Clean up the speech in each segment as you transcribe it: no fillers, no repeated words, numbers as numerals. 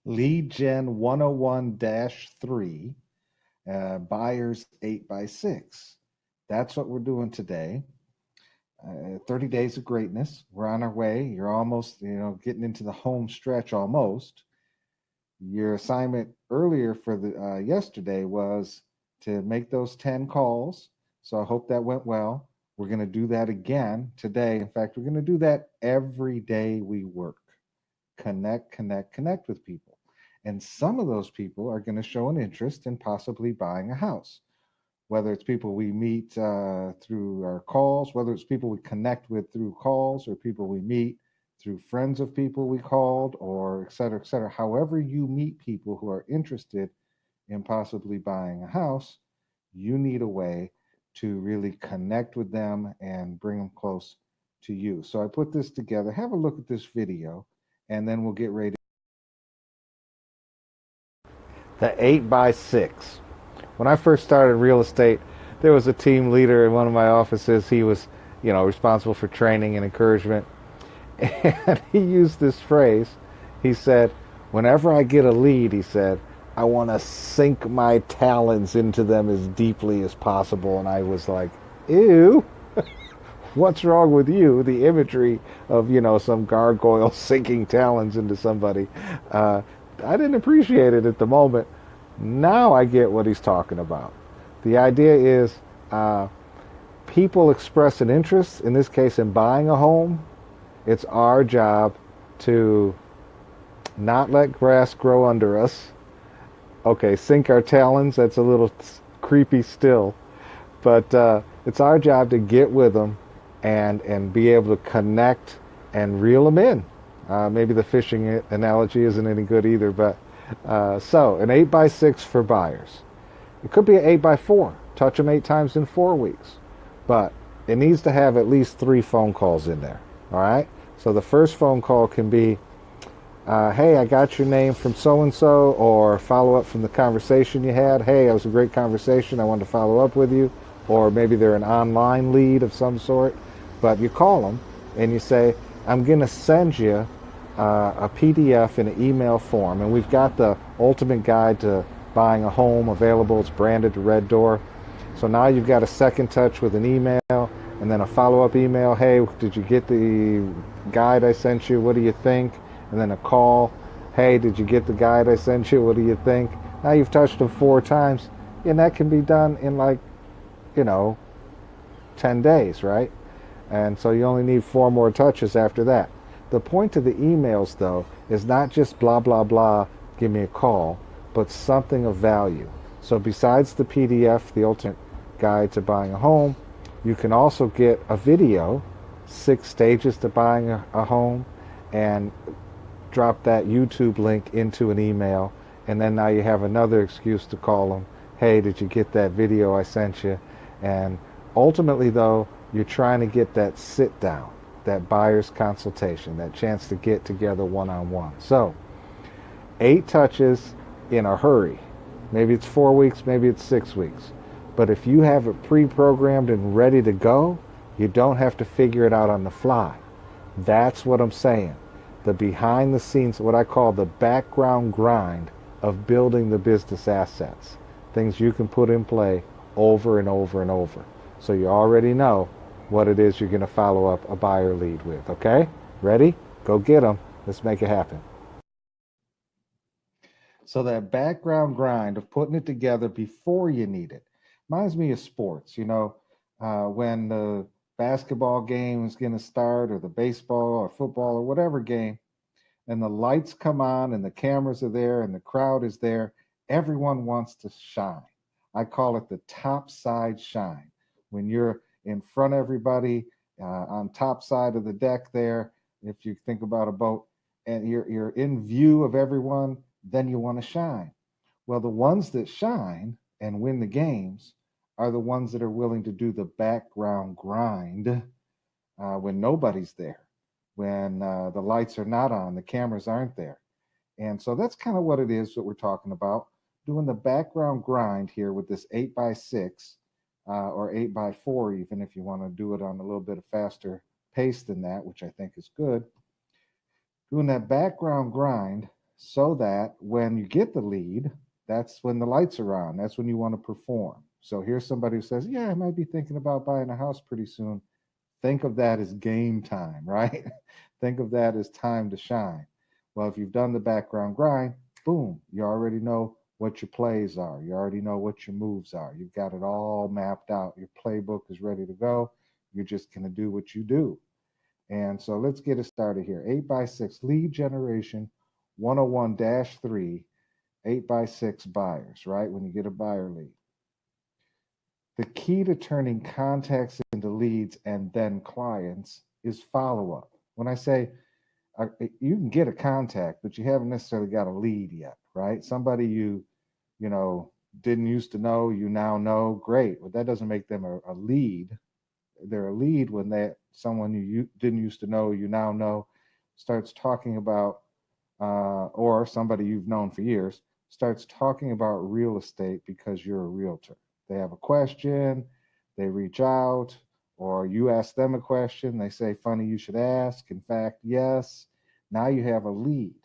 Lead Gen 101-3, buyers 8x6. That's what we're doing today. 30 days of greatness. We're on our way. You're almost, getting into the home stretch almost. Your assignment earlier for the yesterday was to make those 10 calls. So I hope that went well. We're going to do that again today. In fact, we're going to do that every day we work. Connect, connect, connect with people. And some of those people are going to show an interest in possibly buying a house, whether it's people we meet through our calls, whether it's people we connect with through calls, or people we meet through friends of people we called, or et cetera, et cetera. However, you meet people who are interested in possibly buying a house, you need a way to really connect with them and bring them close to you. So I put this together. Have a look at this video, and then we'll get ready. The 8x6. When I first started real estate, there was a team leader in one of my offices. He was, responsible for training and encouragement. And he used this phrase. He said, whenever I get a lead, he said, I want to sink my talons into them as deeply as possible. And I was like, ew, what's wrong with you? The imagery of, some gargoyle sinking talons into somebody. I didn't appreciate it at the moment. Now I get what he's talking about. The idea is people express an interest, in this case in buying a home. It's our job to not let grass grow under us. Okay, sink our talons, that's a little creepy still. But it's our job to get with them and be able to connect and reel them in. Maybe the fishing analogy isn't any good either, but so an 8x6 for buyers. It could be an 8x4. Touch them 8 times in 4 weeks. But it needs to have at least 3 phone calls in there. All right? So the first phone call can be, hey, I got your name from so-and-so, or follow up from the conversation you had. Hey, it was a great conversation. I wanted to follow up with you. Or maybe they're an online lead of some sort. But you call them and you say, I'm going to send you a PDF in an email form. And we've got the ultimate guide to buying a home available. It's branded to Red Door. So now you've got a second touch with an email and then a follow-up email. Hey, did you get the guide I sent you? What do you think? And then a call. Hey, did you get the guide I sent you? What do you think? Now you've touched them 4 times. And that can be done in 10 days, right? And so you only need 4 more touches after that. The point of the emails, though, is not just blah, blah, blah, give me a call, but something of value. So besides the PDF, the ultimate guide to buying a home, you can also get a video, 6 stages to buying a home, and drop that YouTube link into an email. And then now you have another excuse to call them. Hey, did you get that video I sent you? And ultimately, though, you're trying to get that sit down, that buyer's consultation, that chance to get together one-on-one. So 8 touches in a hurry. Maybe it's 4 weeks, maybe it's 6 weeks. But if you have it pre-programmed and ready to go, you don't have to figure it out on the fly. That's what I'm saying. The behind the scenes, what I call the background grind of building the business assets. Things you can put in play over and over and over. So you already know what it is you're going to follow up a buyer lead with. Okay? Ready? Go get them. Let's make it happen. So that background grind of putting it together before you need it reminds me of sports. When the basketball game is going to start, or the baseball or football or whatever game, and the lights come on and the cameras are there and the crowd is there, everyone wants to shine. I call it the topside shine. When you're in front of everybody on top side of the deck there, if you think about a boat, and you're in view of everyone, then you want to shine. Well, the ones that shine and win the games are the ones that are willing to do the background grind when nobody's there, when the lights are not on, the cameras aren't there. And so that's kind of what it is that we're talking about, doing the background grind here with this 8x6 or 8x4, even if you want to do it on a little bit of faster pace than that, which I think is good. Doing that background grind so that when you get the lead, that's when the lights are on. That's when you want to perform. So here's somebody who says, "Yeah, I might be thinking about buying a house pretty soon." Think of that as game time, right? Think of that as time to shine. Well, if you've done the background grind, boom, you already know what your plays are. You already know what your moves are. You've got it all mapped out. Your playbook is ready to go. You're just going to do what you do. And so let's get it started here. 8 by 6 lead generation 101 3, 8 by 6 buyers, right? When you get a buyer lead. The key to turning contacts into leads and then clients is follow up. When I say you can get a contact, but you haven't necessarily got a lead yet, right? Somebody you know, didn't used to know, you now know, great. But that doesn't make them a lead. They're a lead when that someone you didn't used to know, you now know, starts talking about, or somebody you've known for years starts talking about real estate because you're a realtor. They have a question, they reach out, or you ask them a question, they say, "Funny you should ask. In fact, yes." Now you have a lead.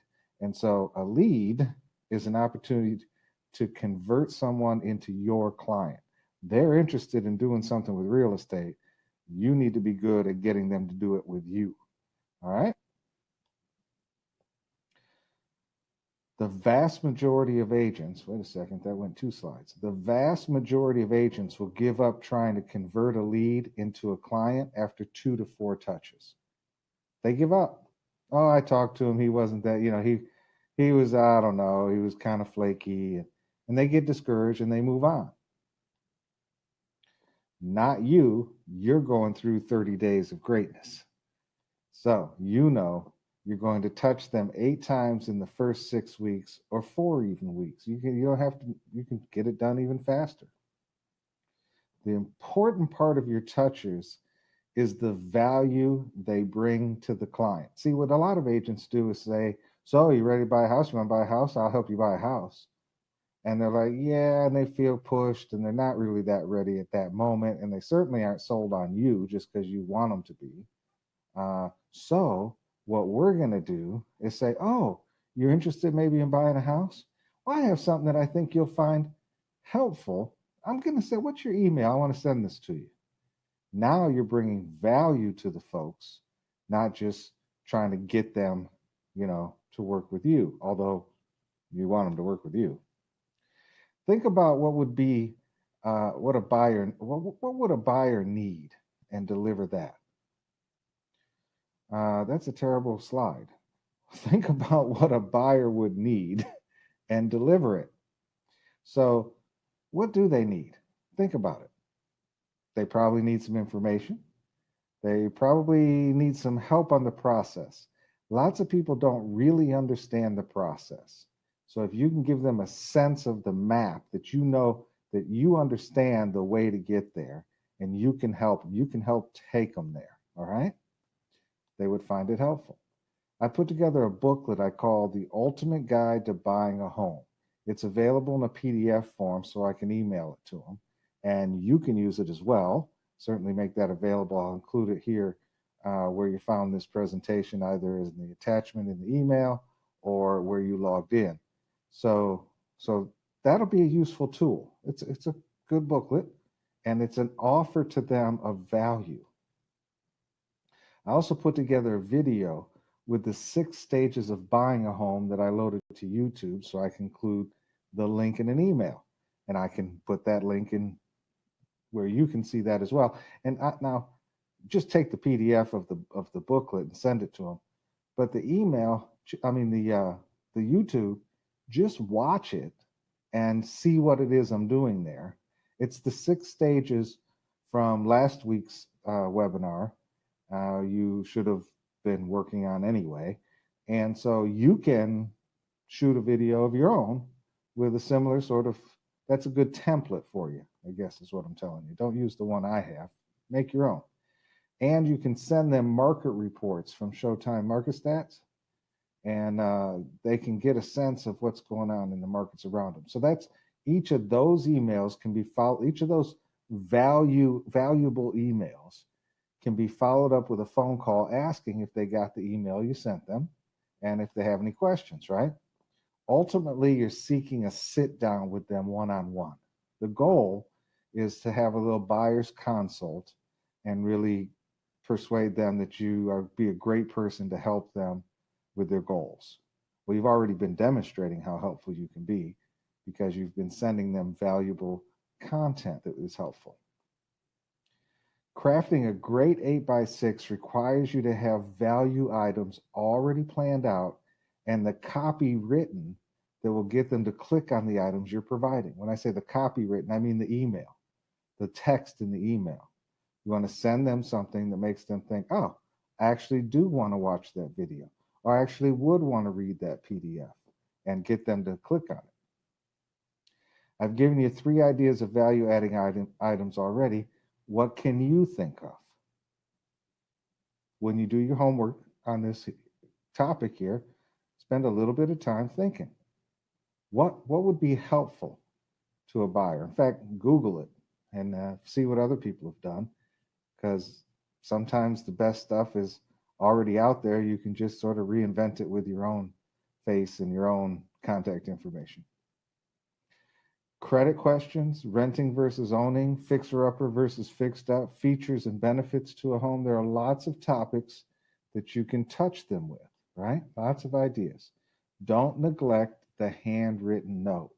And so a lead is an opportunity to convert someone into your client. They're interested in doing something with real estate. You need to be good at getting them to do it with you. All right. The vast majority of agents, wait a second, that went 2 slides. The vast majority of agents will give up trying to convert a lead into a client after 2 to 4 touches. They give up. Oh, I talked to him. He wasn't that, he was, I don't know, he was kind of flaky. And they get discouraged and they move on. Not you. You're going through 30 days of greatness. So you're going to touch them 8 times in the first 6 weeks or 4 even weeks. You don't have to, you can get it done even faster. The important part of your touchers is the value they bring to the client. See, what a lot of agents do is say, "So, you ready to buy a house? You want to buy a house? I'll help you buy a house." And they're like, "Yeah," and they feel pushed and they're not really that ready at that moment. And they certainly aren't sold on you just because you want them to be. So what we're going to do is say, "Oh, you're interested maybe in buying a house? Well, I have something that I think you'll find helpful. I'm going to say, what's your email? I want to send this to you." Now you're bringing value to the folks, not just trying to get them, to work with you, although you want them to work with you. Think about what would be, what would a buyer need and deliver that. That's a terrible slide. Think about what a buyer would need and deliver it. So, what do they need? Think about it. They probably need some information. They probably need some help on the process. Lots of people don't really understand the process. So, if you can give them a sense of the map that you know that you understand the way to get there and you can help take them there. All right. They would find it helpful. I put together a booklet I call The Ultimate Guide to Buying a Home. It's available in a PDF form so I can email it to them. And you can use it as well. Certainly make that available. I'll include it here where you found this presentation, either as the attachment in the email or where you logged in. So that'll be a useful tool. It's a good booklet and it's an offer to them of value. I also put together a video with the 6 stages of buying a home that I loaded to YouTube so I can include the link in an email. And I can put that link in where you can see that as well. And now just take the PDF of the booklet and send it to them. But the email, I mean the YouTube, just watch it and see what it is I'm doing there. It's the 6 stages from last week's webinar. You should have been working on anyway. And so you can shoot a video of your own with a similar sort of, that's a good template for you, I guess is what I'm telling you. Don't use the one I have, make your own. And you can send them market reports from Showtime Market Stats, and they can get a sense of what's going on in the markets around them. So that's each of those emails can be followed, each of those valuable emails can be followed up with a phone call asking if they got the email you sent them and if they have any questions, right? Ultimately, you're seeking a sit down with them one-on-one. The goal is to have a little buyer's consult and really persuade them that you are be a great person to help them with their goals. Well, you've already been demonstrating how helpful you can be because you've been sending them valuable content that is helpful. Crafting a great 8x6 requires you to have value items already planned out and the copy written that will get them to click on the items you're providing. When I say the copy written, I mean the email, the text in the email. You want to send them something that makes them think, oh, I actually do want to watch that video, or I actually would want to read that PDF, and get them to click on it. I've given you 3 ideas of value adding items already. What can you think of? When you do your homework on this topic here, spend a little bit of time thinking. What would be helpful to a buyer? In fact, Google it and see what other people have done, because sometimes the best stuff is already out there. You can just sort of reinvent it with your own face and your own contact information. Credit questions, renting versus owning, fixer-upper versus fixed-up, features and benefits to a home. There are lots of topics that you can touch them with, right? Lots of ideas. Don't neglect the handwritten note.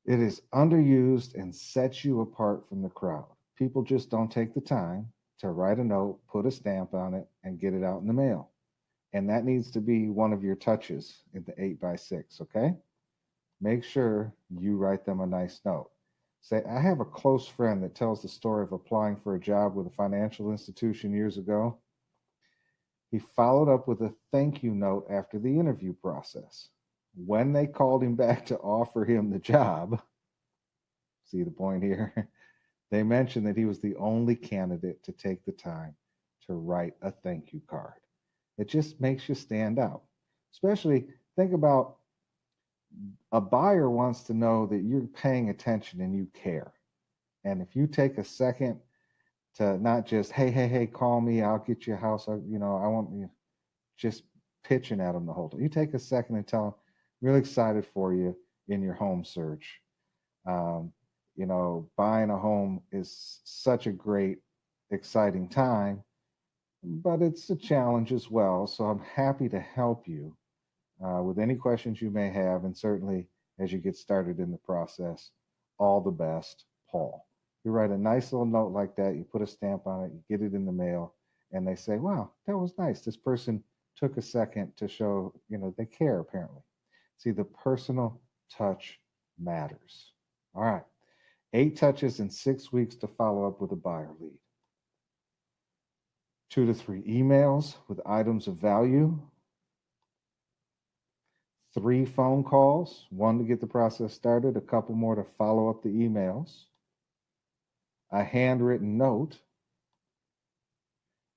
It is underused and sets you apart from the crowd. People just don't take the time to write a note, put a stamp on it, and get it out in the mail. And that needs to be one of your touches in the 8x6, okay? Make sure you write them a nice note. Say, I have a close friend that tells the story of applying for a job with a financial institution years ago. He followed up with a thank you note after the interview process. When they called him back to offer him the job, see the point here? They mentioned that he was the only candidate to take the time to write a thank you card. It just makes you stand out. Especially, think about a buyer wants to know that you're paying attention and you care. And if you take a second to not just, hey, call me, I'll get you a house, I want you just pitching at them the whole time. You take a second and tell them, really excited for you in your home search. Buying a home is such a great, exciting time, but it's a challenge as well. So I'm happy to help you with any questions you may have, and certainly as you get started in the process. All the best, Paul. You write a nice little note like that, you put a stamp on it, you get it in the mail, and they say, wow, that was nice. This person took a second to show, they care apparently. See, the personal touch matters. All right. 8 touches in 6 weeks to follow up with a buyer lead. 2 to 3 emails with items of value. 3 phone calls, 1 to get the process started, a couple more to follow up the emails. A handwritten note,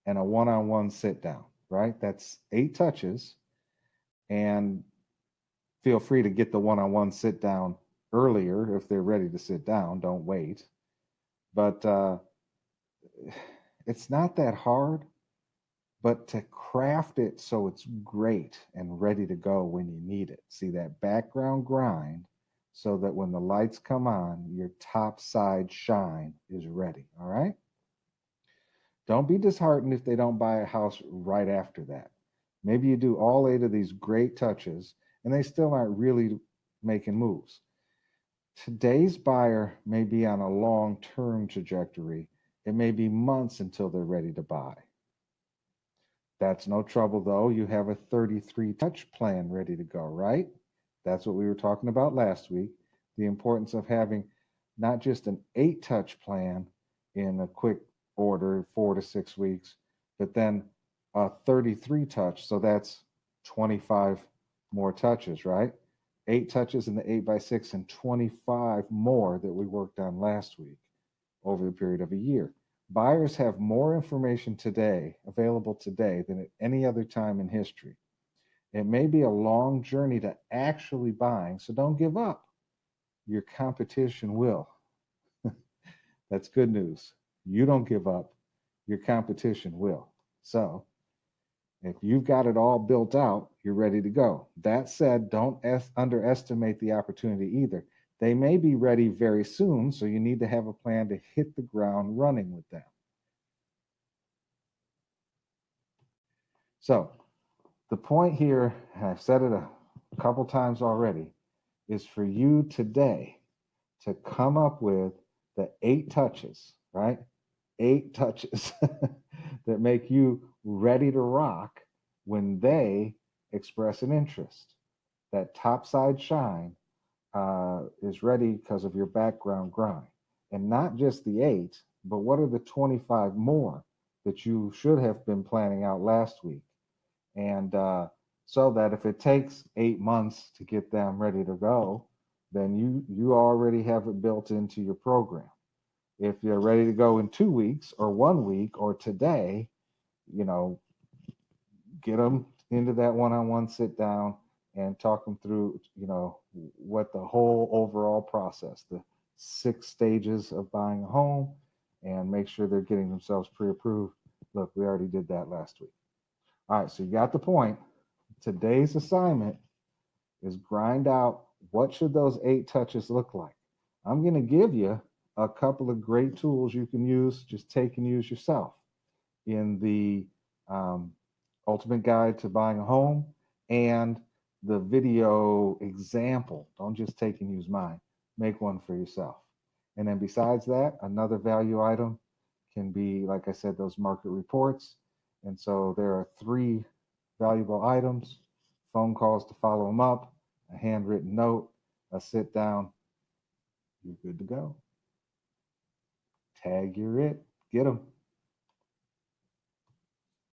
and a one-on-one sit down, right? That's 8 touches. And feel free to get the one-on-one sit down earlier if they're ready to sit down. Don't wait. But it's not that hard, but to craft it so it's great and ready to go when you need it. See that background grind so that when the lights come on, your top side shine is ready. All right? Don't be disheartened if they don't buy a house right after that. Maybe you do all 8 of these great touches and they still aren't really making moves. Today's buyer may be on a long-term trajectory. It may be months until they're ready to buy. That's no trouble, though. You have a 33 touch plan ready to go, right? That's what we were talking about last week. The importance of having not just an 8 touch plan in a quick order, 4 to 6 weeks, but then a 33 touch. So that's 25 more touches, right? 8 touches in the 8x6 and 25 more that we worked on last week over the period of a year. Buyers have more information today, available today, than at any other time in history. It may be a long journey to actually buying, so don't give up. Your competition will. That's good news. You don't give up. Your competition will. So if you've got it all built out, you're ready to go. That said, don't underestimate the opportunity either. They may be ready very soon, so you need to have a plan to hit the ground running with them. So, the point here, and I've said it a couple times already, is for you today to come up with the 8 touches, right? 8 touches that make you ready to rock when they express an interest. That topside shine is ready because of your background grind. And not just the 8, but what are the 25 more that you should have been planning out last week? And so that if it takes 8 months to get them ready to go, then you already have it built into your program. If you're ready to go in 2 weeks or 1 week or today, you know, get them into that one-on-one sit down and talk them through, what the whole overall process, the 6 stages of buying a home, and make sure they're getting themselves pre-approved. Look, we already did that last week. All right, so you got the point. Today's assignment is grind out what should those 8 touches look like. I'm going to give you a couple of great tools you can use. Just take and use yourself in the Ultimate Guide to Buying a Home and the video example. Don't just take and use mine. Make one for yourself. And then besides that, another value item can be, like I said, those market reports. And so there are 3 valuable items: phone calls to follow them up, a handwritten note, a sit down. You're good to go. Tag, you're it. Get them.